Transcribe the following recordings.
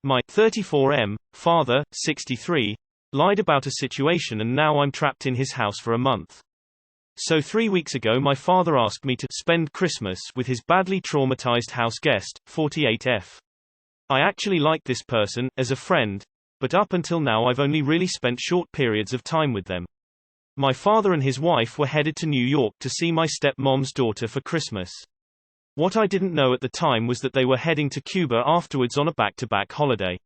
My 34M father, 63, lied about a situation and now I'm trapped in his house for a month. So 3 weeks ago my father asked me to spend Christmas with his badly traumatized house guest, 48F. I actually like this person, as a friend, but up until now I've only really spent short periods of time with them. My father and his wife were headed to New York to see my stepmom's daughter for Christmas. What I didn't know at the time was that they were heading to Cuba afterwards on a back-to-back holiday.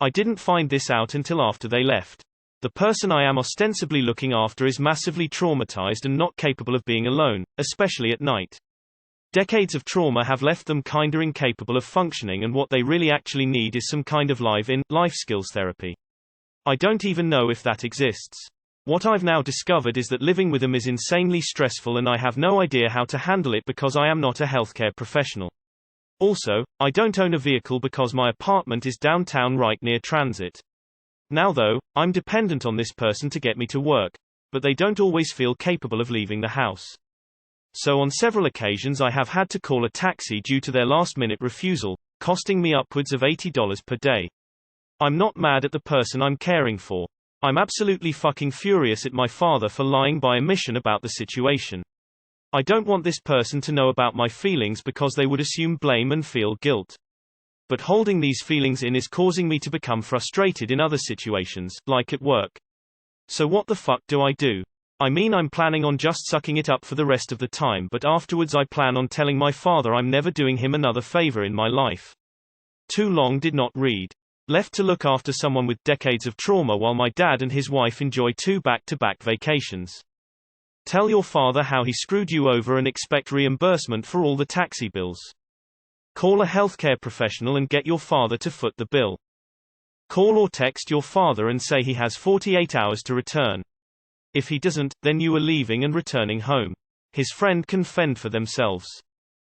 I didn't find this out until after they left. The person I am ostensibly looking after is massively traumatized and not capable of being alone, especially at night. Decades of trauma have left them kinda incapable of functioning, and what they really actually need is some kind of life skills therapy. I don't even know if that exists. What I've now discovered is that living with them is insanely stressful and I have no idea how to handle it because I am not a healthcare professional. Also, I don't own a vehicle because my apartment is downtown right near transit. Now though, I'm dependent on this person to get me to work, but they don't always feel capable of leaving the house. So on several occasions I have had to call a taxi due to their last-minute refusal, costing me upwards of $80 per day. I'm not mad at the person I'm caring for. I'm absolutely fucking furious at my father for lying by omission about the situation. I don't want this person to know about my feelings because they would assume blame and feel guilt. But holding these feelings in is causing me to become frustrated in other situations, like at work. So what the fuck do I do? I mean, I'm planning on just sucking it up for the rest of the time, but afterwards I plan on telling my father I'm never doing him another favor in my life. Too long did not read. Left to look after someone with decades of trauma while my dad and his wife enjoy 2 back-to-back vacations. Tell your father how he screwed you over and expect reimbursement for all the taxi bills. Call a healthcare professional and get your father to foot the bill. Call or text your father and say he has 48 hours to return. If he doesn't, then you are leaving and returning home. His friend can fend for themselves.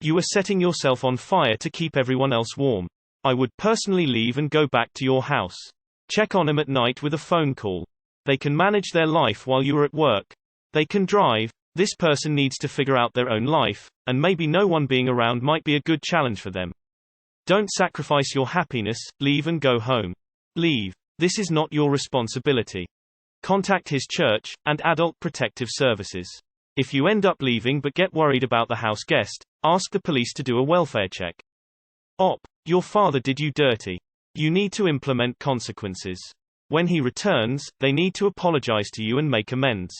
You are setting yourself on fire to keep everyone else warm. I would personally leave and go back to your house. Check on him at night with a phone call. They can manage their life while you are at work. They can drive. This person needs to figure out their own life, and maybe no one being around might be a good challenge for them. Don't sacrifice your happiness, leave and go home. Leave. This is not your responsibility. Contact his church, and Adult Protective Services. If you end up leaving but get worried about the house guest, ask the police to do a welfare check. Op. Your father did you dirty. You need to implement consequences. When he returns, they need to apologize to you and make amends.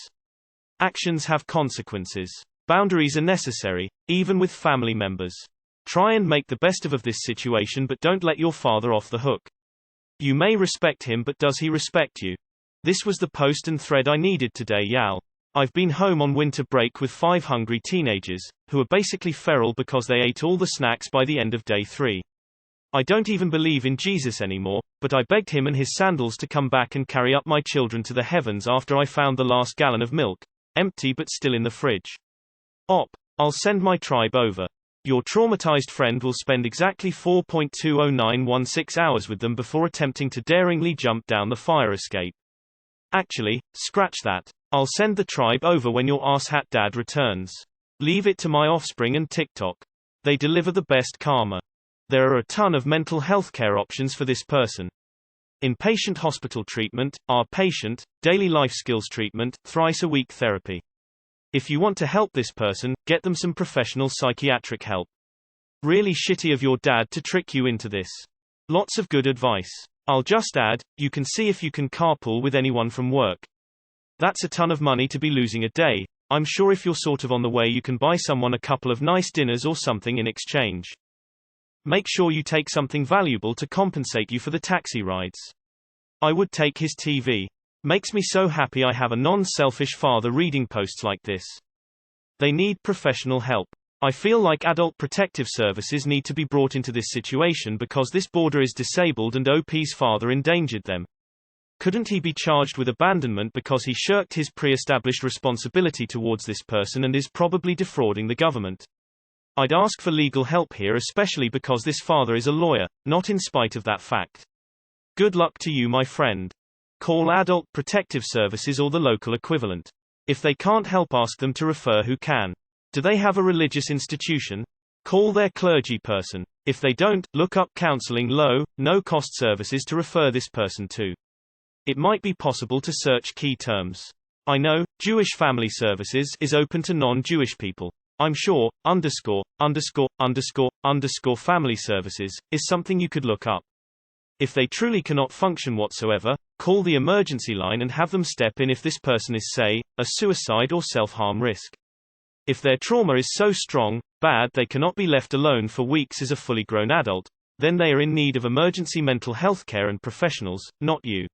Actions have consequences. Boundaries are necessary, even with family members. Try and make the best of this situation, but don't let your father off the hook. You may respect him, but does he respect you? This was the post and thread I needed today, y'all. I've been home on winter break with 5 hungry teenagers, who are basically feral because they ate all the snacks by the end of day 3. I don't even believe in Jesus anymore, but I begged him and his sandals to come back and carry up my children to the heavens after I found the last gallon of milk, empty but still in the fridge. Op. I'll send my tribe over. Your traumatized friend will spend exactly 4.20916 hours with them before attempting to daringly jump down the fire escape. Actually, scratch that. I'll send the tribe over when your asshat dad returns. Leave it to my offspring and TikTok. They deliver the best karma. There are a ton of mental health care options for this person. Inpatient hospital treatment, outpatient, daily life skills treatment, thrice-a-week therapy. If you want to help this person, get them some professional psychiatric help. Really shitty of your dad to trick you into this. Lots of good advice. I'll just add, you can see if you can carpool with anyone from work. That's a ton of money to be losing a day. I'm sure if you're sort of on the way you can buy someone a couple of nice dinners or something in exchange. Make sure you take something valuable to compensate you for the taxi rides. I would take his TV. Makes me so happy I have a non-selfish father reading posts like this. They need professional help. I feel like Adult Protective Services need to be brought into this situation because this boarder is disabled and OP's father endangered them. Couldn't he be charged with abandonment because he shirked his pre-established responsibility towards this person and is probably defrauding the government? I'd ask for legal help here, especially because this father is a lawyer, not in spite of that fact. Good luck to you, my friend. Call Adult Protective Services or the local equivalent. If they can't help, ask them to refer who can. Do they have a religious institution? Call their clergy person. If they don't, look up counseling low, no-cost services to refer this person to. It might be possible to search key terms. I know, Jewish Family Services is open to non-Jewish people. I'm sure, _____ family services, is something you could look up. If they truly cannot function whatsoever, call the emergency line and have them step in if this person is, say, a suicide or self-harm risk. If their trauma is so strong, bad they cannot be left alone for weeks as a fully grown adult, then they are in need of emergency mental health care and professionals, not you.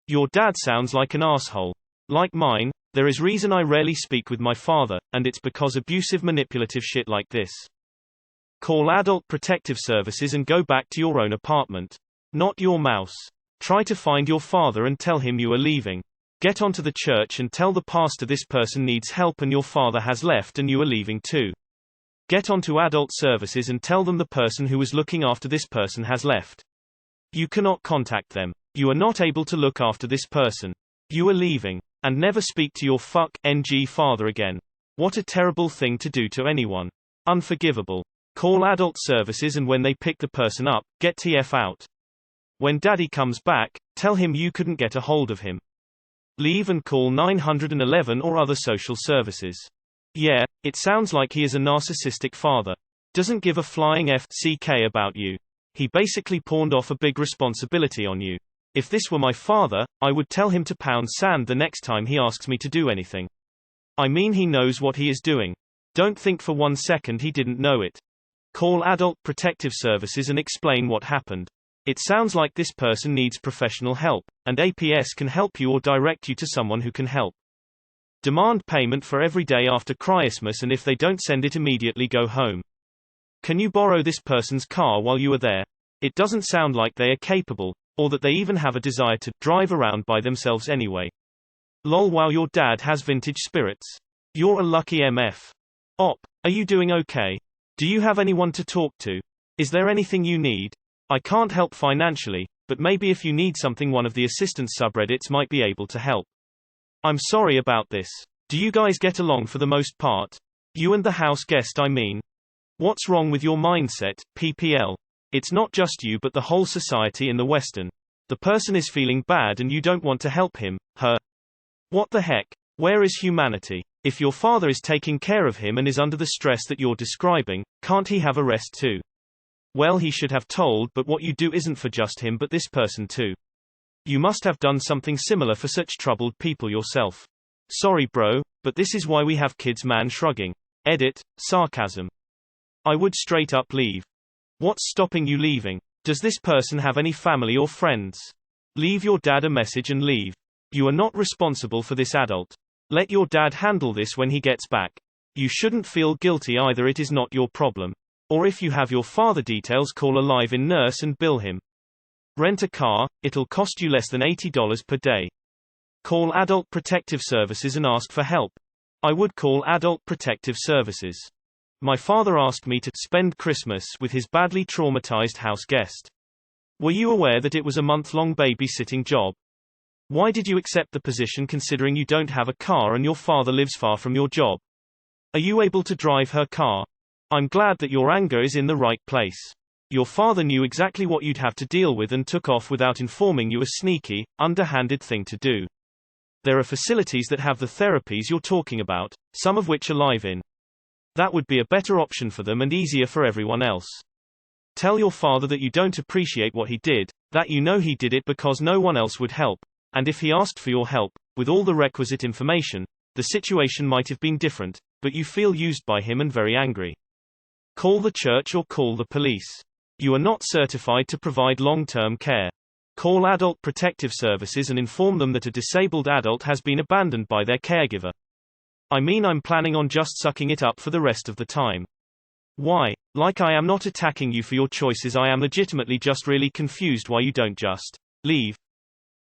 Your dad sounds like an asshole. Like mine, there is reason I rarely speak with my father, and it's because abusive manipulative shit like this. Call Adult Protective Services and go back to your own apartment. Not your mouse. Try to find your father and tell him you are leaving. Get onto the church and tell the pastor this person needs help and your father has left and you are leaving too. Get onto adult services and tell them the person who was looking after this person has left. You cannot contact them. You are not able to look after this person. You are leaving. And never speak to your fucking father again. What a terrible thing to do to anyone. Unforgivable. Call adult services and when they pick the person up, get TF out. When daddy comes back, tell him you couldn't get a hold of him. Leave and call 911 or other social services. Yeah, it sounds like he is a narcissistic father. Doesn't give a flying FCK about you. He basically pawned off a big responsibility on you. If this were my father, I would tell him to pound sand the next time he asks me to do anything. I mean, he knows what he is doing. Don't think for 1 second he didn't know it. Call Adult Protective Services and explain what happened. It sounds like this person needs professional help, and APS can help you or direct you to someone who can help. Demand payment for every day after Christmas, and if they don't send it immediately, go home. Can you borrow this person's car while you are there? It doesn't sound like they are capable, or that they even have a desire to drive around by themselves anyway. Lol, wow, your dad has vintage spirits. You're a lucky MF. Op, are you doing okay? Do you have anyone to talk to? Is there anything you need? I can't help financially, but maybe if you need something, one of the assistance subreddits might be able to help. I'm sorry about this. Do you guys get along for the most part? You and the house guest, I mean. What's wrong with your mindset, PPL? It's not just you but the whole society in the Western. The person is feeling bad and you don't want to help him, her. What the heck? Where is humanity? If your father is taking care of him and is under the stress that you're describing, can't he have a rest too? Well, he should have told, but what you do isn't for just him but this person too. You must have done something similar for such troubled people yourself. Sorry bro, but this is why we have kids, man shrugging. Edit, sarcasm. I would straight up leave. What's stopping you leaving? Does this person have any family or friends? Leave your dad a message and leave. You are not responsible for this adult. Let your dad handle this when he gets back. You shouldn't feel guilty either, it is not your problem. Or if you have your father details, call a live-in nurse and bill him. Rent a car, it'll cost you less than $80 per day. Call Adult Protective Services and ask for help. I would call Adult Protective Services. My father asked me to spend Christmas with his badly traumatized house guest. Were you aware that it was a month-long babysitting job? Why did you accept the position considering you don't have a car and your father lives far from your job? Are you able to drive her car? I'm glad that your anger is in the right place. Your father knew exactly what you'd have to deal with and took off without informing you, a sneaky, underhanded thing to do. There are facilities that have the therapies you're talking about, some of which are live-in. That would be a better option for them and easier for everyone else. Tell your father that you don't appreciate what he did, that you know he did it because no one else would help, and if he asked for your help, with all the requisite information, the situation might have been different, but you feel used by him and very angry. Call the church or call the police. You are not certified to provide long-term care. Call Adult Protective Services and inform them that a disabled adult has been abandoned by their caregiver. I mean, I'm planning on just sucking it up for the rest of the time. Why? Like, I am not attacking you for your choices, I am legitimately just really confused why you don't just leave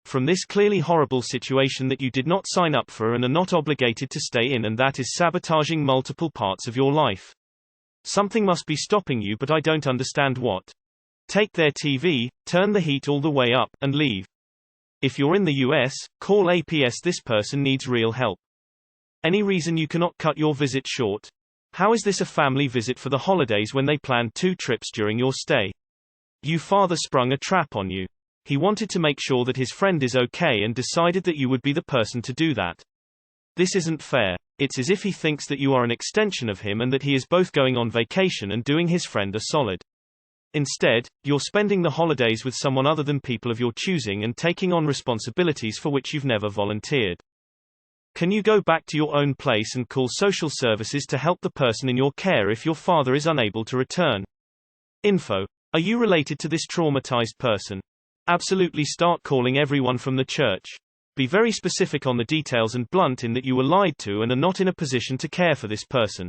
from this clearly horrible situation that you did not sign up for and are not obligated to stay in, and that is sabotaging multiple parts of your life. Something must be stopping you, but I don't understand what. Take their TV, turn the heat all the way up, and leave. If you're in the US, call APS. This person needs real help. Any reason you cannot cut your visit short? How is this a family visit for the holidays when they planned 2 trips during your stay? Your father sprung a trap on you. He wanted to make sure that his friend is okay and decided that you would be the person to do that. This isn't fair. It's as if he thinks that you are an extension of him and that he is both going on vacation and doing his friend a solid. Instead, you're spending the holidays with someone other than people of your choosing and taking on responsibilities for which you've never volunteered. Can you go back to your own place and call social services to help the person in your care if your father is unable to return? Info. Are you related to this traumatized person? Absolutely start calling everyone from the church. Be very specific on the details and blunt in that you were lied to and are not in a position to care for this person.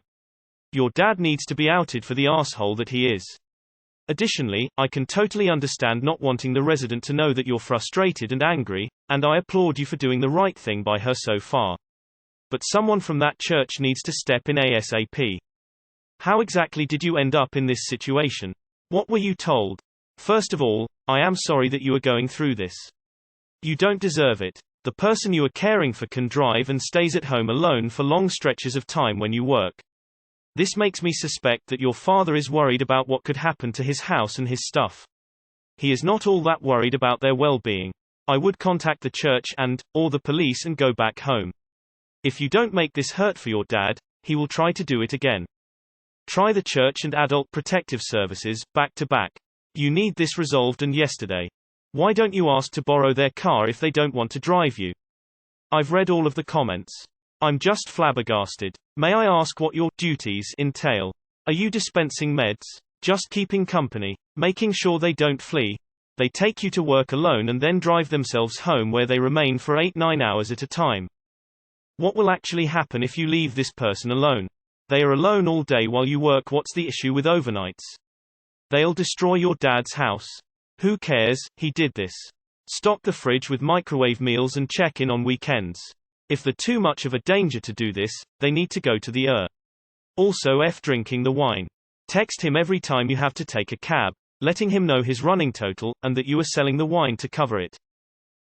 Your dad needs to be outed for the asshole that he is. Additionally, I can totally understand not wanting the resident to know that you're frustrated and angry, and I applaud you for doing the right thing by her so far. But someone from that church needs to step in ASAP. How exactly did you end up in this situation? What were you told? First of all, I am sorry that you are going through this. You don't deserve it. The person you are caring for can drive and stays at home alone for long stretches of time when you work. This makes me suspect that your father is worried about what could happen to his house and his stuff. He is not all that worried about their well-being. I would contact the church or the police and go back home. If you don't make this hurt for your dad, he will try to do it again. Try the church and adult protective services, back to back. You need this resolved and yesterday. Why don't you ask to borrow their car if they don't want to drive you? I've read all of the comments. I'm just flabbergasted. May I ask what your duties entail? Are you dispensing meds? Just keeping company? Making sure they don't flee? They take you to work alone and then drive themselves home where they remain for 8-9 hours at a time. What will actually happen if you leave this person alone? They are alone all day while you work. What's the issue with overnights? They'll destroy your dad's house. Who cares, he did this. Stock the fridge with microwave meals and check in on weekends. If they're too much of a danger to do this, they need to go to the Also drinking the wine. Text him every time you have to take a cab, letting him know his running total, and that you are selling the wine to cover it.